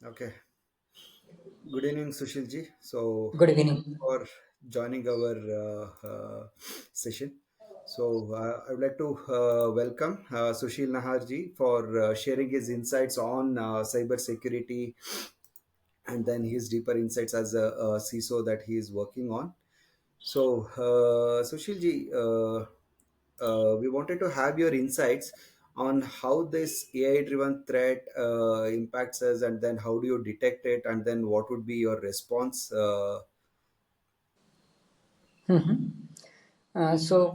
Okay. Good evening, Sushil ji. So, Good thanks evening. for joining our session. So, I would like to welcome Sushil Nahar ji for sharing his insights on cybersecurity and then his deeper insights as a CISO that he is working on. So, Sushil ji, we wanted to have your insights on how this AI-driven threat impacts us, and then how do you detect it, and then what would be your response? So,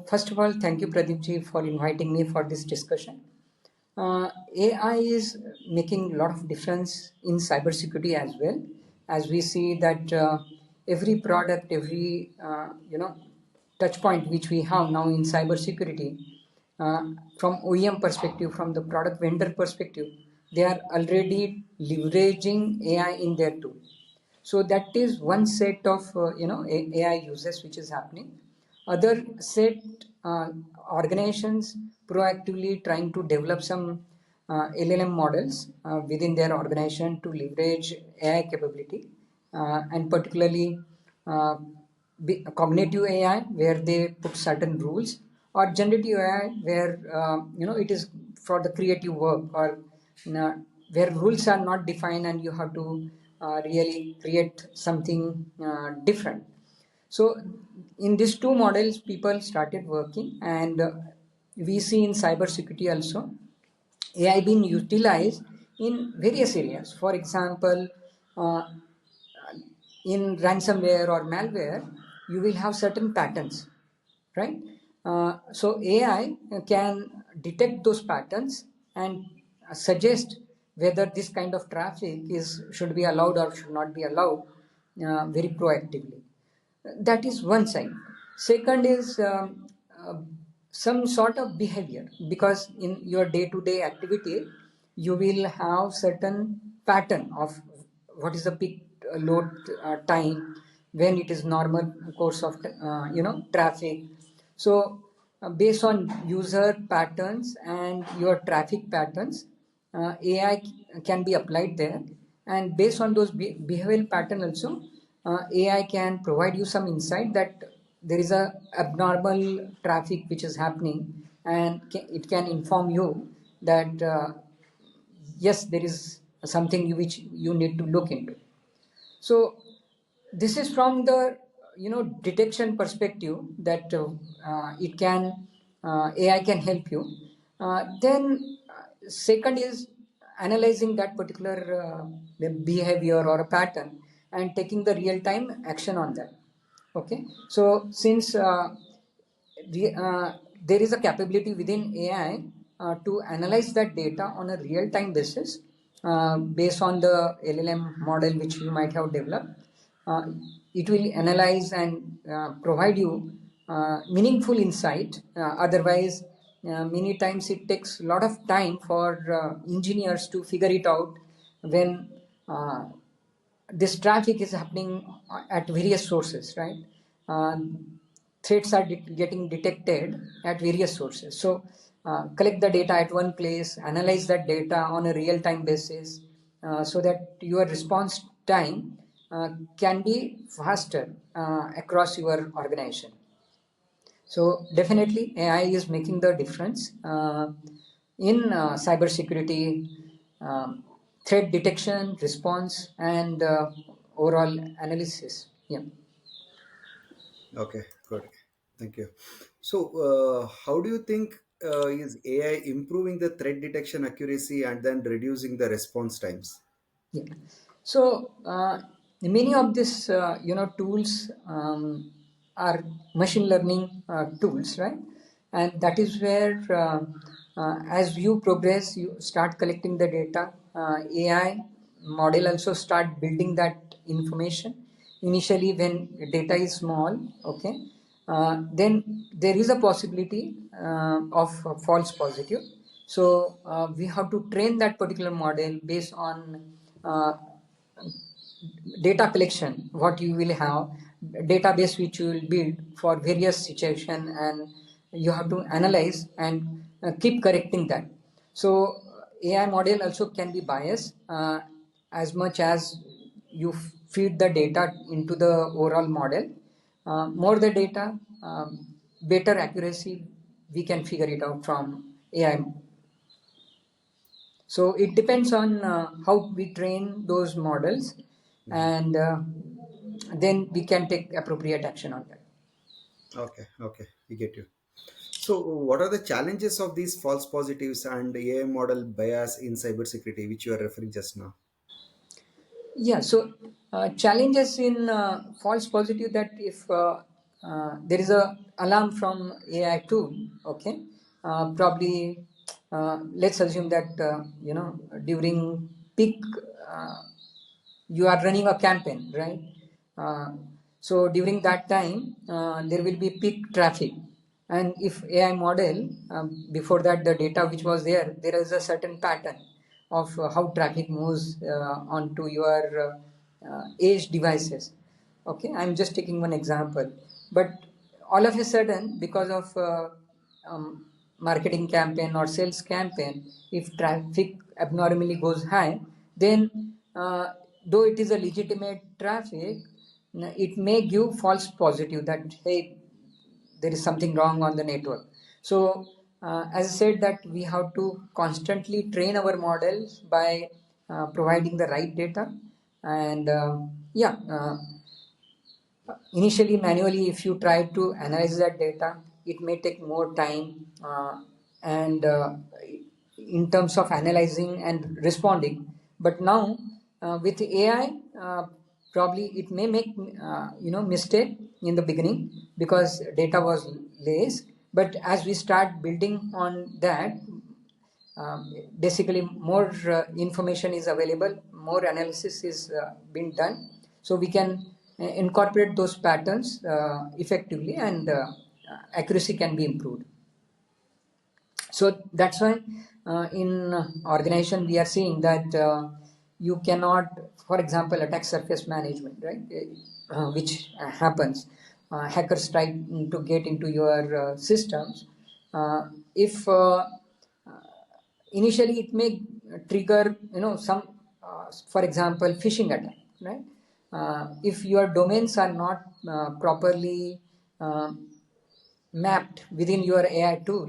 first of all, thank you, Pradeep ji, for inviting me for this discussion. AI is making a lot of difference in cybersecurity as well, as we see that every product, every touch point which we have now in cybersecurity, from OEM perspective, from the product vendor perspective, they are already leveraging AI in their tool. So that is one set of AI uses which is happening. Other set organizations proactively trying to develop some LLM models within their organization to leverage AI capability, and particularly cognitive AI where they put certain rules, or generative AI where it is for the creative work, or uh, where rules are not defined and you have to really create something different. So in these two models, people started working, and we see in cybersecurity also AI being utilized in various areas. For example, uh, in ransomware or malware, you will have certain patterns, right? So AI can detect those patterns and suggest whether this kind of traffic is should be allowed or should not be allowed very proactively. That is one side. Second is some sort of behavior, because in your day-to-day activity you will have certain pattern of what is the peak load time, when it is normal course of traffic. So based on user patterns and your traffic patterns, AI can be applied there, and based on those behavioral pattern also, AI can provide you some insight that there is a abnormal traffic which is happening, and it can inform you that yes, there is something which you need to look into. So this is from the detection perspective that it can AI can help you. Then second is analyzing that particular behavior or a pattern and taking the real time action on that. Okay, so since there is a capability within AI to analyze that data on a real time basis, based on the LLM model which you might have developed. Uh, it will analyze and provide you meaningful insight. Otherwise, many times it takes a lot of time for engineers to figure it out when this traffic is happening at various sources, right? Uh, Threats are getting detected at various sources. So, collect the data at one place, analyze that data on a real time basis, so that your response time can be faster across your organization. So definitely, AI is making the difference in cybersecurity, threat detection, response, and overall analysis. Yeah. Okay, good. Thank you. So, how do you think is AI improving the threat detection accuracy and then reducing the response times? Yeah. So many of these tools are machine learning tools, right? And that is where as you progress, you start collecting the data. AI model also start building that information. Initially, when data is small, okay, then there is a possibility of false positive. So we have to train that particular model based on data collection, what you will have, database which you will build for various situation, and you have to analyze and keep correcting that. So AI model also can be biased, as much as you feed the data into the overall model, more the data, better accuracy we can figure it out from AI. So it depends on how we train those models, Mhm. and then we can take appropriate action on that. Okay, okay, we get you. So, what are the challenges of these false positives and AI model bias in cybersecurity, which you are referring just now? Yeah, so challenges in false positive, that if there is a alarm from AI tool, okay, probably let's assume that during peak uh, you are running a campaign, right? Uh, so during that time, there will be peak traffic, and if AI model before that the data which was there, there is a certain pattern of how traffic moves onto your edge devices. Okay, I'm just taking one example, but all of a sudden, because of marketing campaign or sales campaign, if traffic abnormally goes high, then though it is a legitimate traffic, it may give false positive that hey, there is something wrong on the network. So as I said, that we have to constantly train our models by providing the right data, and initially manually, if you try to analyze that data, it may take more time, and in terms of analyzing and responding. But now with AI, probably it may make mistake in the beginning because data was less, but as we start building on that, basically more information is available, more analysis is being done, so we can incorporate those patterns effectively, and accuracy can be improved. So that's why in organization we are seeing that you cannot, for example, attack surface management, right? Which happens. Hackers try to get into your systems. If Initially it may trigger some for example phishing attack, right? If your domains are not properly uh, mapped within your AI tool,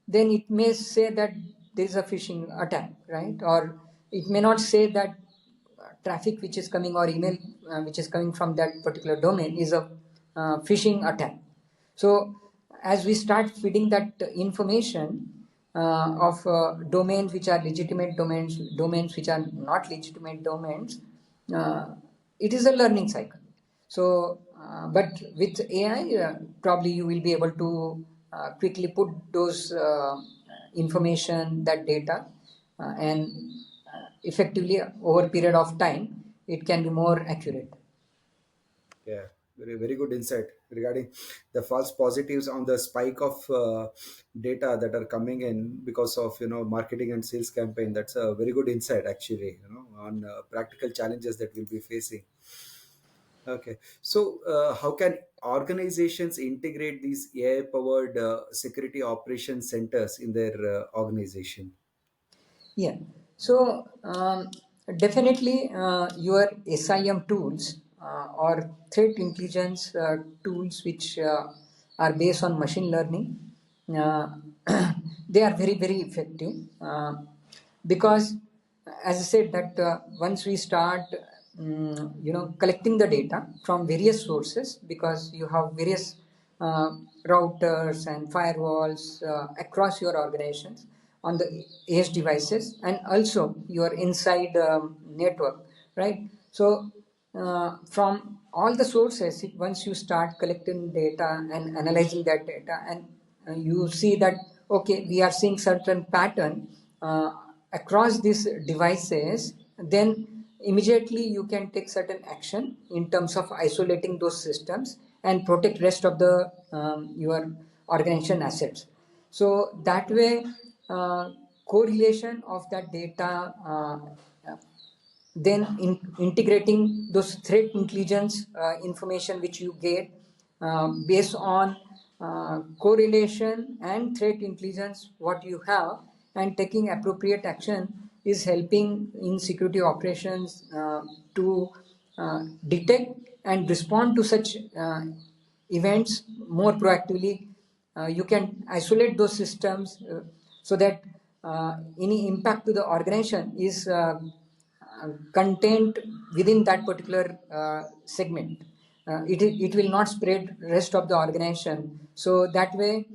then it may say that there is a phishing attack, right? Or it may not say that traffic which is coming, or email which is coming from that particular domain is a phishing attack. So as we start feeding that information of domains which are legitimate domains, domains which are not legitimate domains, uh, it is a learning cycle. So, but with AI, probably you will be able to quickly put those information, that data, and effectively over a period of time, it can be more accurate. Yeah, very very good insight regarding the false positives on the spike of data that are coming in because of marketing and sales campaign. That's a very good insight actually. On practical challenges that we'll be facing. Okay, so how can organizations integrate these AI-powered security operation centers in their organization? Yeah. So definitely your SIM tools or threat intelligence tools which are based on machine learning, uh, they are very very effective because as I said that once we start collecting the data from various sources, because you have various uh, routers and firewalls across your organizations on the edge devices, and also your inside network, right? So from all the sources, once you start collecting data and analyzing that data, and you see that okay, we are seeing certain pattern across these devices, then immediately you can take certain action in terms of isolating those systems and protect rest of the your organization assets. So that way, correlation of that data, then integrating those threat intelligence information which you get based on correlation and threat intelligence what you have, and taking appropriate action is helping in security operations to detect and respond to such events more proactively. You can isolate those systems so that any impact to the organization is contained within that particular segment. It will not spread rest of the organization. So that way,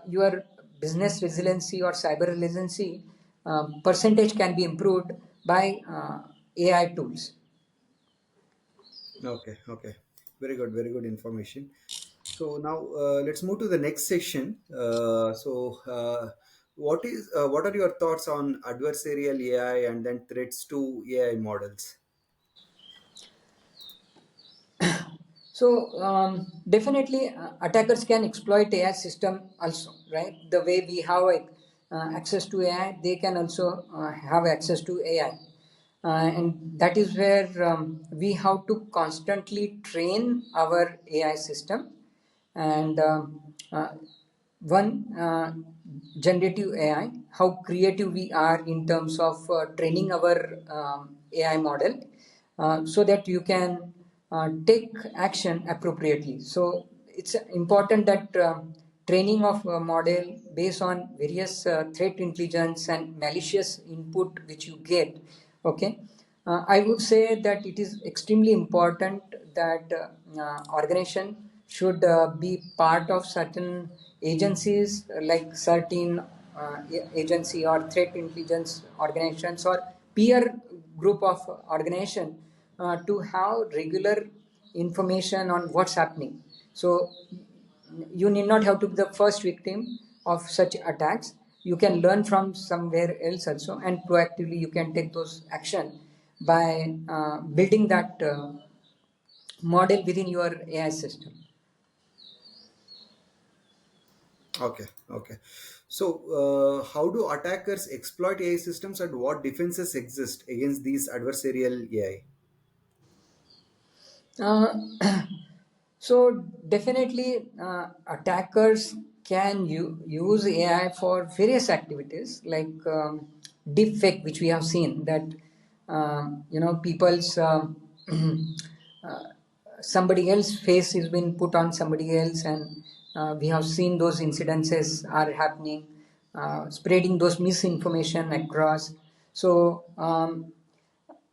your business resiliency or cyber resiliency percentage can be improved by AI tools. Okay, okay. Very good information. So now let's move to the next section. What are your thoughts on adversarial AI and then threats to AI models? So definitely, attackers can exploit AI system also, right? The way we have access to AI, they can also have access to AI, and that is where we have to constantly train our AI system, and one generative AI, how creative we are in terms of training our AI model, so that you can take action appropriately. So it's important that training of a model based on various threat intelligence and malicious input which you get. Okay, I would say that it is extremely important that organization should be part of certain agencies like certain agency or threat intelligence organizations or peer group of organization to have regular information on what's happening. So you need not have to be the first victim of such attacks. You can learn from somewhere else also, and proactively you can take those action by building that model within your AI system. Okay, okay. So, how do attackers exploit AI systems and what defenses exist against these adversarial AI? Uh, so definitely, attackers can use AI for various activities like deepfake, which we have seen that people's uh, somebody else face has been put on somebody else, and we have seen those incidences are happening, spreading those misinformation across. So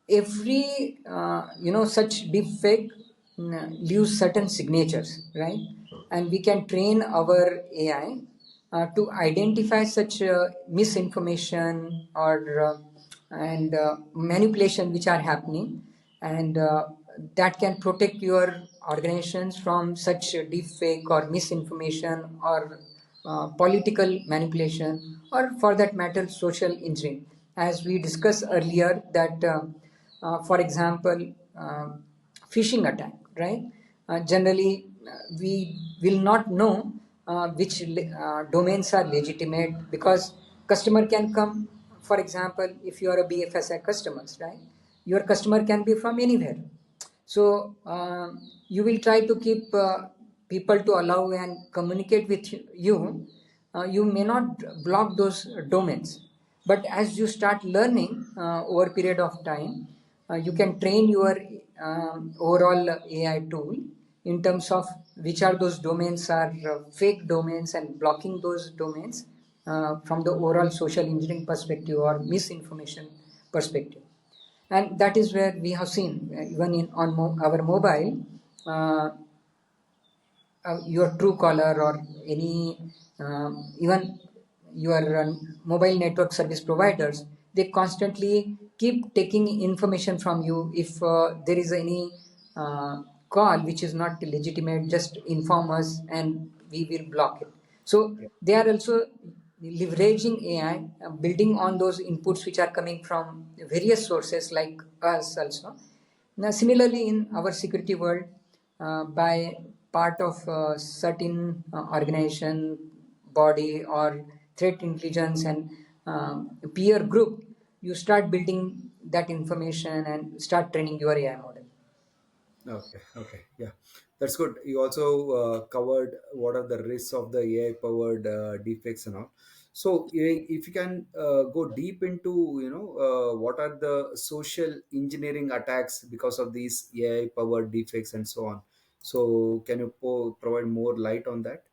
every such deep fake leaves certain signatures, right? And we can train our AI to identify such misinformation or and manipulation which are happening, and that can protect your organizations from such deep fake or misinformation or political manipulation, or for that matter social engineering, as we discussed earlier that for example, phishing attack, right? Generally we will not know which domains are legitimate, because customer can come. For example, if you are a BFSI customers, right, your customer can be from anywhere. So you will try to keep people to allow and communicate with you. You may not block those domains, but as you start learning over a period of time, you can train your overall AI tool in terms of which are those domains are fake domains, and blocking those domains from the overall social engineering perspective or misinformation perspective. And that is where we have seen even in on our mobile, uh, your true caller or any even your mobile network service providers, they constantly keep taking information from you. If there is any call which is not legitimate, just inform us and we will block it. So Yeah. they are also leveraging AI, building on those inputs which are coming from various sources like us also. Now, similarly, in our security world, by part of certain organization, body, or threat intelligence and peer group, you start building that information and start training your AI model. Okay, okay, yeah, that's good. You also covered what are the risks of the AI powered deepfakes and all. So if you can go deep into what are the social engineering attacks because of these AI powered deepfakes and so on. So can you provide more light on that?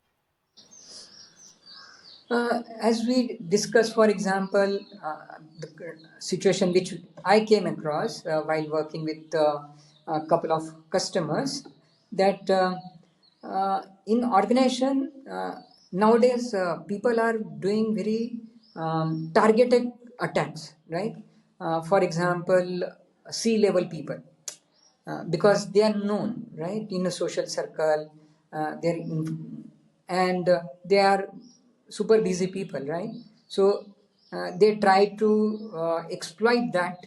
As we discussed, for example, the situation which I came across while working with a couple of customers, that in organization nowadays people are doing very targeted attacks, right? For example, C-level people, because they are known, right, in a social circle, and they are super busy people, right? So they try to exploit that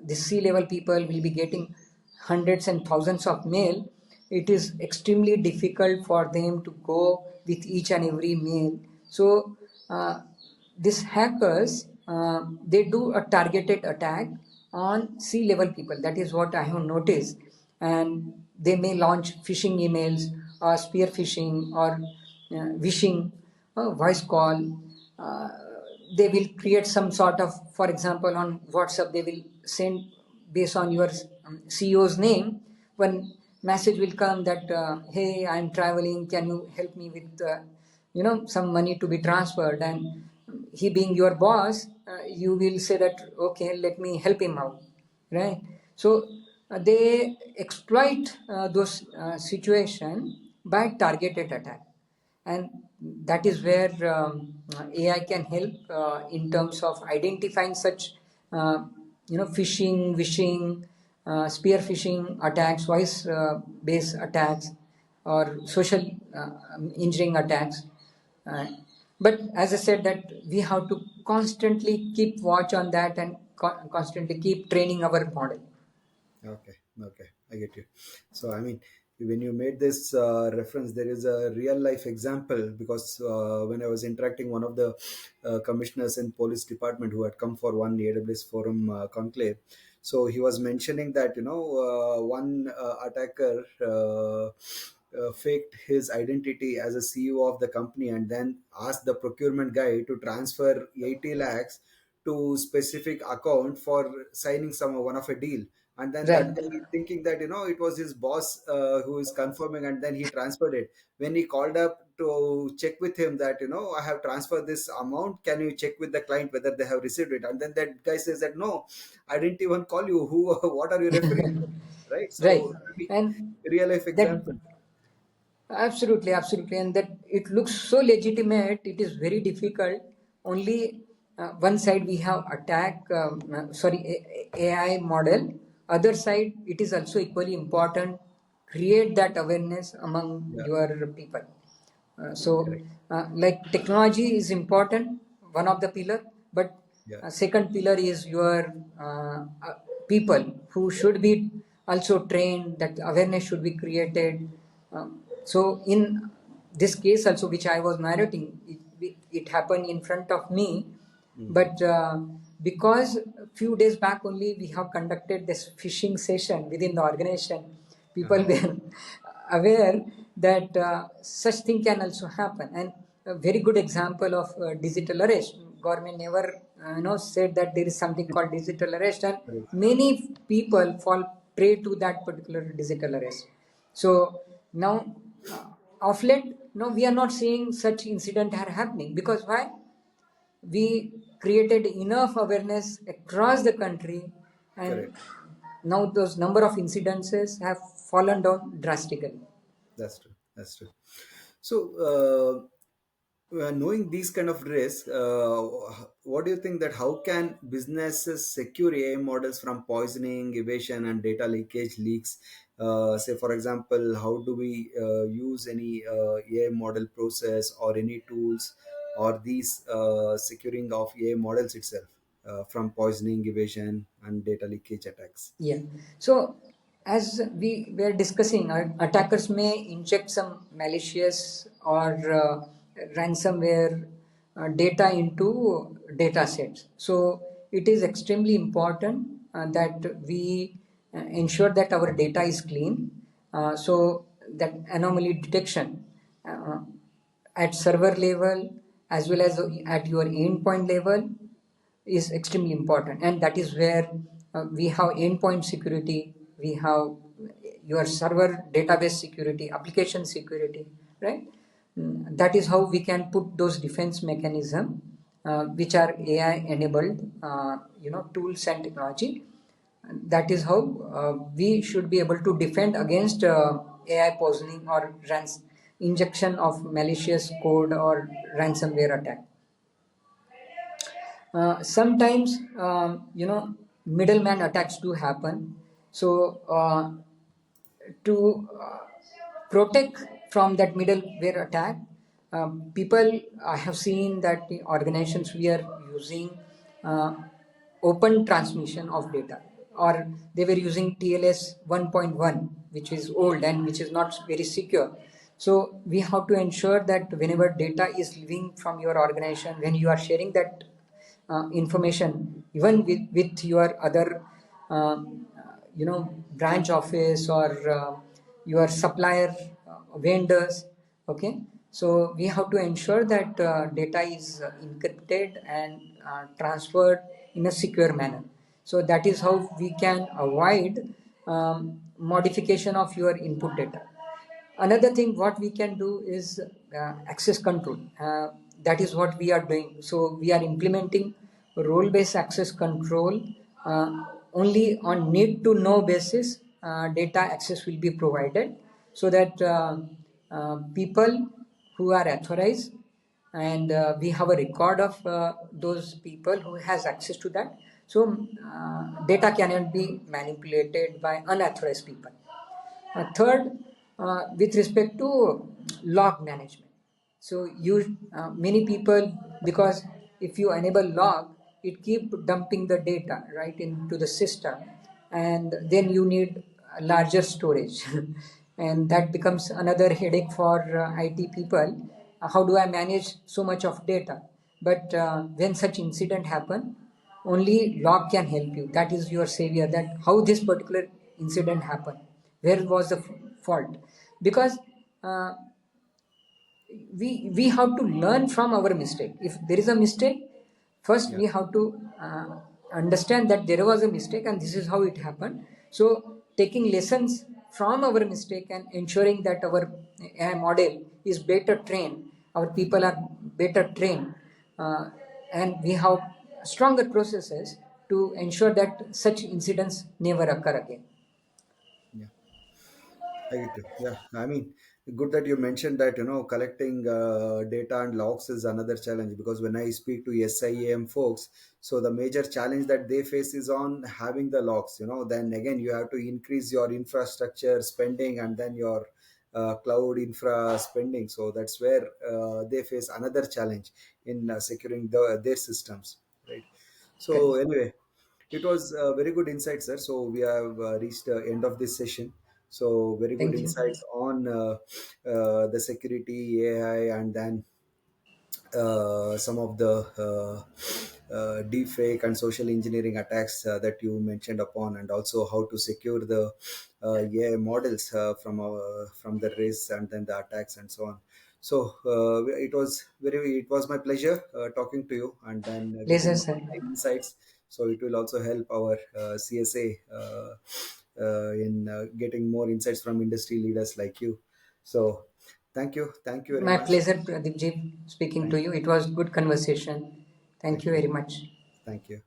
the C level people will be getting hundreds and thousands of mail. It is extremely difficult for them to go with each and every mail. So these hackers, they do a targeted attack on C level people. That is what I have noticed. And they may launch phishing emails or spear phishing or wishing, voice call. Uh, they will create some sort of, for example, on WhatsApp, they will send based on your CEO's name. One message will come that, hey, I'm traveling. Can you help me with, some money to be transferred? And he being your boss, you will say that, okay, let me help him out, right? So they exploit those situation by targeted attack, and that is where AI can help in terms of identifying such phishing, wishing, spear phishing attacks, voice based attacks, or social engineering attacks. uh, but as I said, that we have to constantly keep watch on that and constantly keep training our model. Okay, okay, I get you. So, I mean, when you made this reference, there is a real life example because when I was interacting one of the commissioners in police department who had come for one AWS forum conclave, so he was mentioning that one attacker faked his identity as a CEO of the company and then asked the procurement guy to transfer 80 lakhs to specific account for signing some one of a deal, and then that Right. guy thinking that it was his boss who is confirming, and then he transferred it. When he called up to check with him that I have transferred this amount, can you check with the client whether they have received it, and then that guy says that no, I didn't even call you, who what are you referring to, right? Right. So I mean, And real life that example. absolutely, absolutely, and that it looks so legitimate. It is very difficult. Only one side we have attack, AI model. Other side, it is also equally important. Create that awareness among Yeah, your people. So, correct. like technology is important, one of the pillar, but Yeah. second pillar is your people who should be also trained. That awareness should be created. So, in this case also, which I was narrating, it happened in front of me, Mm. but because a few days back only we have conducted this phishing session within the organization, people Uh-huh. were aware that such thing can also happen. And a very good example of digital arrest. Government never said that there is something called digital arrest, and Correct. many people fall prey to that particular digital arrest. So now, of late, no, we are not seeing such incident are happening, because why? We created enough awareness across the country, and Correct. now those number of incidences have fallen down drastically. That's true. That's true. So, knowing these kind of risks, what do you think that how can businesses secure AI models from poisoning, evasion, and data leakage leaks? Say, for example, how do we use any AI model process or any tools or these securing of AI models itself from poisoning, evasion, and data leakage attacks? Yeah. So, as we were discussing, attackers may inject some malicious or ransomware data into data sets. So, it is extremely important that we ensure that our data is clean. So, that anomaly detection uh, at server level as well as at your endpoint level is extremely important, and that is where we have endpoint security, we have your server database security, application security, right? That is how we can put those defense mechanism, which are AI enabled, tools and technology. That is how we should be able to defend against AI poisoning or injection of malicious code or ransomware attack. Sometimes, middleman attacks do happen. So, to protect from that middleware attack, people, I have seen that the organizations we are using uh, open transmission of data, or they were using TLS 1.1, which is old and which is not very secure. So we have to ensure that whenever data is leaving from your organization, when you are sharing that information, even with your other, branch office or your supplier vendors, okay, so we have to ensure that data is encrypted and transferred in a secure manner. So that is how we can avoid modification of your input data. Another thing what we can do is access control. That is what we are doing. So we are implementing role based access control. Only on need to know basis data access will be provided, so that people who are authorized, and we have a record of those people who has access to that. So data cannot be manipulated by unauthorized people. Third, with respect to log management. So you many people, because if you enable log, it keep dumping the data right into the system, and then you need a larger storage, and that becomes another headache for IT people. How do I manage so much of data? But when such incident happen, only log can help you. That is your savior. That how this particular incident happened, where was the fault? Because uh, we have to learn from our mistake. If there is a mistake, first Yeah. we have to understand that there was a mistake and this is how it happened. So taking lessons from our mistake and ensuring that our AI model is better trained, our people are better trained, uh, and we have stronger processes to ensure that such incidents never occur again. Yeah. I get you. Yeah, I mean, good that you mentioned that, collecting data and logs is another challenge, because when I speak to SIAM folks, so the major challenge that they face is on having the logs. Then again, you have to increase your infrastructure spending and then your cloud infra spending. So that's where they face another challenge in securing their systems, right? So Correct. anyway, it was very good insight, sir. So we have reached the end of this session. So very good Thank you. insights on the security, AI, and then some of the deep fake and social engineering attacks that you mentioned upon, and also how to secure the AI models from the race and then the attacks and so on. So it was my pleasure talking to you and then Pleasure, getting sir. the insights. So it will also help our CSA in getting more insights from industry leaders like you. So thank you very My much. pleasure, Pradeepji, speaking to Thank you. It was good conversation. Thank thank you you. very much. Thank you.